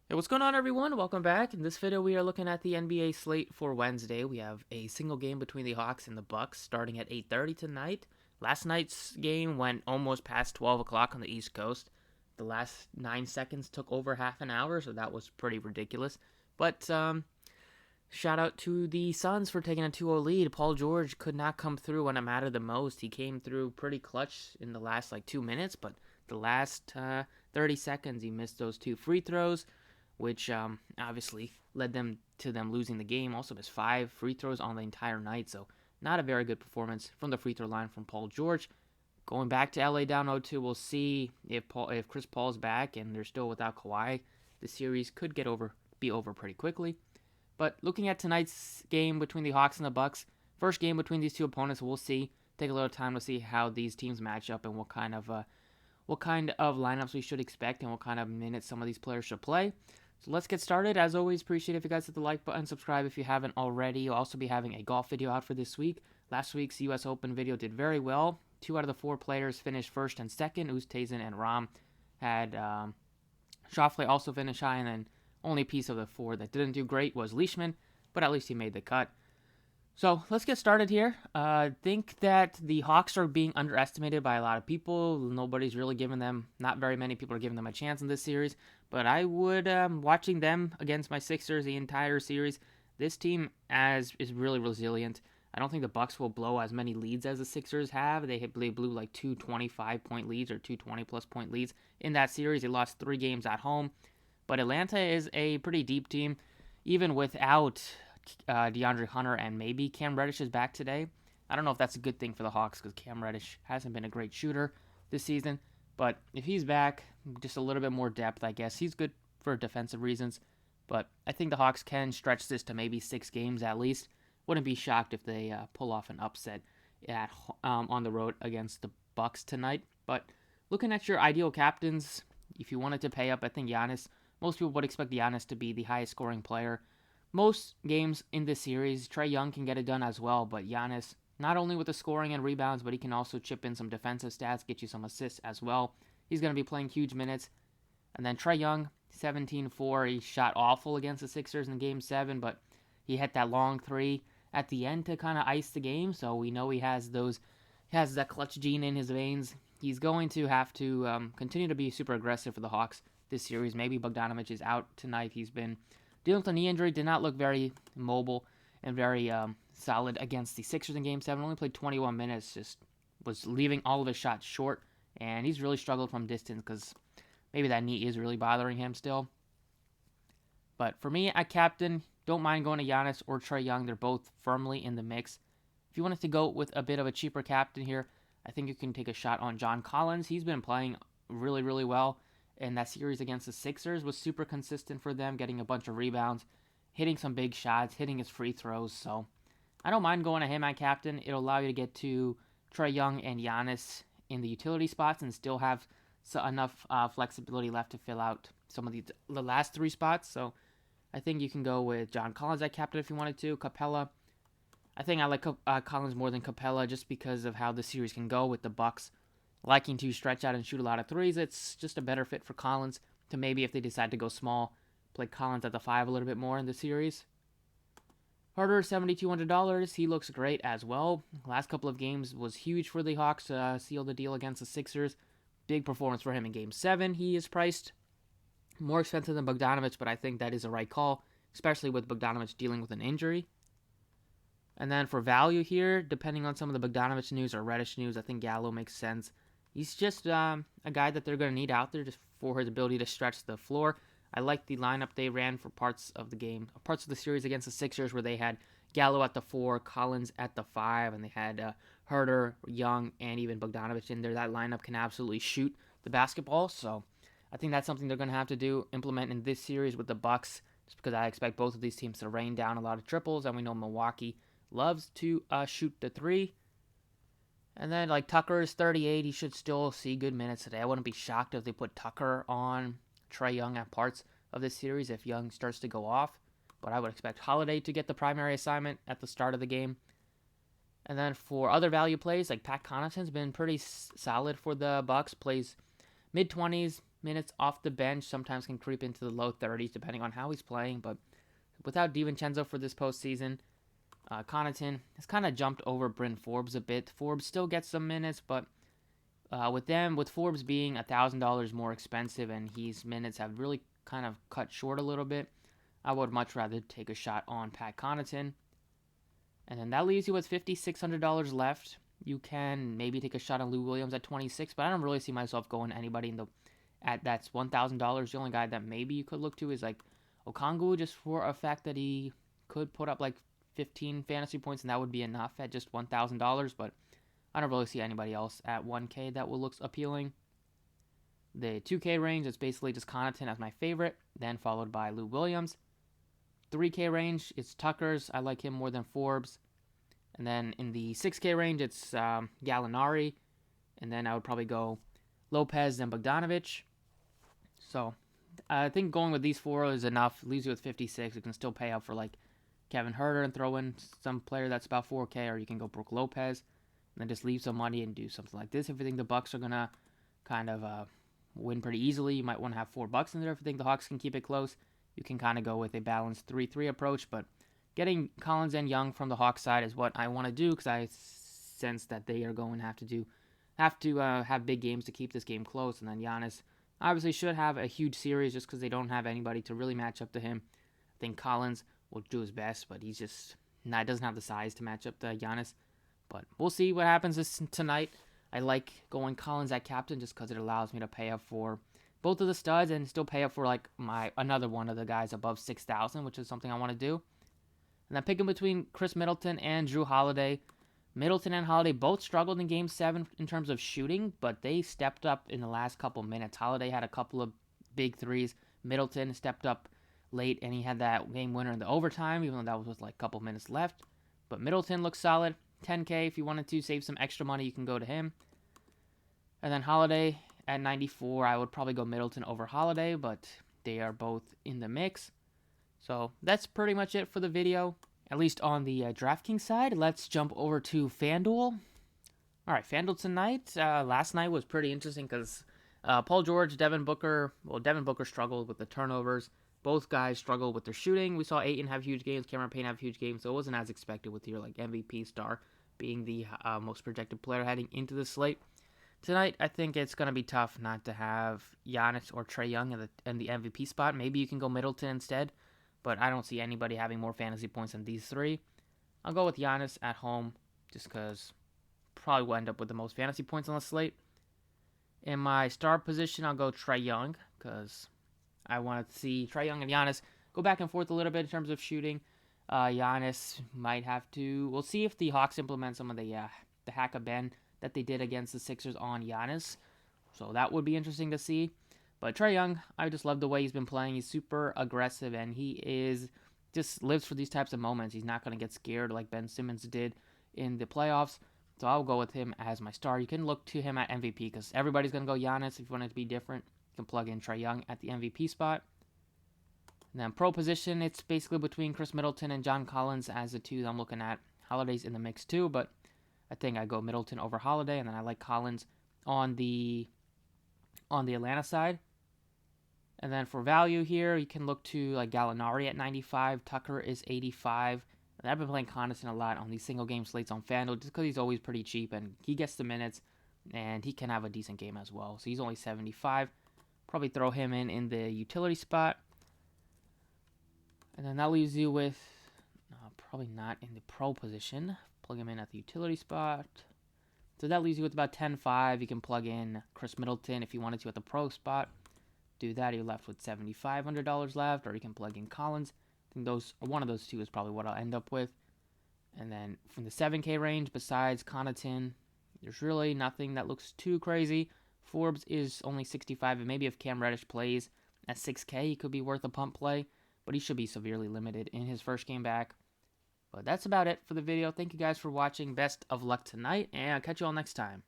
Hey, what's going on, everyone? Welcome back. In this video, we are looking at the NBA slate for Wednesday. We have a single game between the Hawks and the Bucks starting at 8:30 tonight. Last night's game went almost past 12 o'clock on the East Coast. The last 9 seconds took over half an hour, so that was pretty ridiculous. But shout out to the Suns for taking a 2-0 lead. Paul George could not come through when it mattered the most. He came through pretty clutch in the last 2 minutes, but the last 30 seconds he missed those two free throws, which obviously led them to them losing the game. Also missed 5 free throws on the entire night, so not a very good performance from the free throw line from Paul George. Going back to LA down 0-2, we'll see if Chris Paul's back and they're still without Kawhi. The series could be over pretty quickly. But looking at tonight's game between the Hawks and the Bucks, first game between these two opponents, we'll see. Take a little time to see how these teams match up and what kind of lineups we should expect and what kind of minutes some of these players should play. So let's get started. As always, appreciate if you guys hit the like button, subscribe if you haven't already. You'll also be having a golf video out for this week. Last week's U.S. Open video did very well. 2 out of the 4 players finished first and second. Oosthuizen and Rahm had Schauffele also finished high, and then only piece of the 4 that didn't do great was Leishman, but at least he made the cut. So let's get started here. I think that the Hawks are being underestimated by a lot of people. Nobody's really giving them, not very many people are giving them a chance in this series. But I would, watching them against my Sixers the entire series, this team is really resilient. I don't think the Bucks will blow as many leads as the Sixers have. They blew like 2 25-point leads or 2 20-plus-point leads in that series. They lost 3 games at home. But Atlanta is a pretty deep team, even without DeAndre Hunter, and maybe Cam Reddish is back today. I don't know if that's a good thing for the Hawks because Cam Reddish hasn't been a great shooter this season. But if he's back, just a little bit more depth, I guess. He's good for defensive reasons. But I think the Hawks can stretch this to maybe 6 games at least. Wouldn't be shocked if they pull off an upset on the road against the Bucks tonight. But looking at your ideal captains, if you wanted to pay up, I think Giannis. Most people would expect Giannis to be the highest scoring player most games in this series. Trae Young can get it done as well, but Giannis, not only with the scoring and rebounds, but he can also chip in some defensive stats, get you some assists as well. He's going to be playing huge minutes. And then Trae Young, 17-4. He shot awful against the Sixers in Game 7, but he hit that long 3 at the end to kind of ice the game, so we know he has that clutch gene in his veins. He's going to have to continue to be super aggressive for the Hawks this series. Maybe Bogdanovich is out tonight. He's been dealing with a knee injury, did not look very mobile and very solid against the Sixers in Game 7. Only played 21 minutes, just was leaving all of his shots short, and he's really struggled from distance because maybe that knee is really bothering him still. But for me, at captain, don't mind going to Giannis or Trae Young. They're both firmly in the mix. If you wanted to go with a bit of a cheaper captain here, I think you can take a shot on John Collins. He's been playing really, really well. And that series against the Sixers was super consistent for them, getting a bunch of rebounds, hitting some big shots, hitting his free throws. So I don't mind going to him at captain. It'll allow you to get to Trae Young and Giannis in the utility spots and still have enough flexibility left to fill out some of the last 3 spots. So I think you can go with John Collins at captain if you wanted to. Capella, I think I like Collins more than Capella just because of how the series can go with the Bucks liking to stretch out and shoot a lot of threes. It's just a better fit for Collins to maybe, if they decide to go small, play Collins at the 5 a little bit more in the series. Harder, $7,200. He looks great as well. Last couple of games was huge for the Hawks to seal the deal against the Sixers. Big performance for him in Game 7. He is priced more expensive than Bogdanovich, but I think that is a right call, especially with Bogdanovich dealing with an injury. And then for value here, depending on some of the Bogdanovich news or Reddish news, I think Gallo makes sense. He's just a guy that they're going to need out there just for his ability to stretch the floor. I like the lineup they ran for parts of the game, parts of the series against the Sixers, where they had Gallo at the 4, Collins at the 5, and they had Herter, Young, and even Bogdanovich in there. That lineup can absolutely shoot the basketball, so I think that's something they're going to have to implement in this series with the Bucks, just because I expect both of these teams to rain down a lot of triples, and we know Milwaukee loves to shoot the 3. And then, Tucker is 38. He should still see good minutes today. I wouldn't be shocked if they put Tucker on Trae Young at parts of this series if Young starts to go off. But I would expect Holiday to get the primary assignment at the start of the game. And then for other value plays, Pat Connaughton's been pretty solid for the Bucks. Plays mid-20s, minutes off the bench. Sometimes can creep into the low 30s depending on how he's playing. But without DiVincenzo for this postseason, Connaughton has kind of jumped over Bryn Forbes a bit. Forbes still gets some minutes, but with Forbes being $1,000 more expensive and his minutes have really kind of cut short a little bit, I would much rather take a shot on Pat Connaughton. And then that leaves you with $5,600 left. You can maybe take a shot on Lou Williams at 26, but I don't really see myself going anybody at that's $1,000. The only guy that maybe you could look to is like Okongwu, just for a fact that he could put up like 15 fantasy points, and that would be enough at just $1,000. But I don't really see anybody else at 1K that will look appealing. The 2K range is basically just Connaughton as my favorite, then followed by Lou Williams. 3K range, it's Tucker's. I like him more than Forbes. And then in the 6K range, it's Gallinari. And then I would probably go Lopez and Bogdanovic. So I think going with these four is enough. Leaves you with 56. You can still pay out for like Kevin Huerter and throw in some player that's about 4K, or you can go Brook Lopez and then just leave some money and do something like this. If you think the Bucks are gonna kind of win pretty easily, you might want to have $4 in there. If you think the Hawks can keep it close, you can kind of go with a balanced 3-3 approach. But getting Collins and Young from the Hawks side is what I want to do, because I sense that they are going to have big games to keep this game close. And then Giannis obviously should have a huge series just because they don't have anybody to really match up to him. I think Collins will do his best, but he's just doesn't have the size to match up to Giannis. But we'll see what happens tonight. I like going Collins at captain just because it allows me to pay up for both of the studs and still pay up for like another one of the guys above 6,000, which is something I want to do. And then picking between Chris Middleton and Drew Holiday. Middleton and Holiday both struggled in Game 7 in terms of shooting, but they stepped up in the last couple minutes. Holiday had a couple of big threes. Middleton stepped up late, and he had that game winner in the overtime, even though that was with like a couple minutes left. But Middleton looks solid. 10K, if you wanted to save some extra money, you can go to him. And then Holiday at 94, I would probably go Middleton over Holiday, but they are both in the mix. So that's pretty much it for the video, at least on the DraftKings side. Let's jump over to FanDuel. All right, FanDuel tonight. Last night was pretty interesting because Paul George, Devin Booker struggled with the turnovers. Both guys struggled with their shooting. We saw Ayton have huge games, Cameron Payne have huge games, so it wasn't as expected with your like MVP star being the most projected player heading into the slate. Tonight, I think it's going to be tough not to have Giannis or Trae Young in the MVP spot. Maybe you can go Middleton instead, but I don't see anybody having more fantasy points than these three. I'll go with Giannis at home just because probably will end up with the most fantasy points on the slate. In my star position, I'll go Trae Young because I want to see Trae Young and Giannis go back and forth a little bit in terms of shooting. Giannis might have to. We'll see if the Hawks implement some of the hack-a-ben that they did against the Sixers on Giannis. So that would be interesting to see. But Trae Young, I just love the way he's been playing. He's super aggressive, and he just lives for these types of moments. He's not going to get scared like Ben Simmons did in the playoffs. So I'll go with him as my star. You can look to him at MVP because everybody's going to go Giannis. If you want it to be different, you can plug in Trae Young at the MVP spot. And then pro position, it's basically between Chris Middleton and John Collins as the two I'm looking at. Holiday's in the mix too, but I think I go Middleton over Holiday, and then I like Collins on the Atlanta side. And then for value here, you can look to like Gallinari at 95. Tucker is 85. And I've been playing Connaughton a lot on these single game slates on FanDuel just because he's always pretty cheap and he gets the minutes and he can have a decent game as well. So he's only 75. Probably throw him in the utility spot. And then that leaves you with probably not in the pro position. Plug him in at the utility spot. So that leaves you with about 10.5. You can plug in Chris Middleton if you wanted to at the pro spot. Do that, you're left with $7,500 left, or you can plug in Collins. I think one of those two is probably what I'll end up with. And then from the 7K range, besides Connaughton, there's really nothing that looks too crazy. Forbes is only 65, and maybe if Cam Reddish plays at 6K, he could be worth a pump play, but he should be severely limited in his first game back. But that's about it for the video. Thank you guys for watching. Best of luck tonight, and I'll catch you all next time.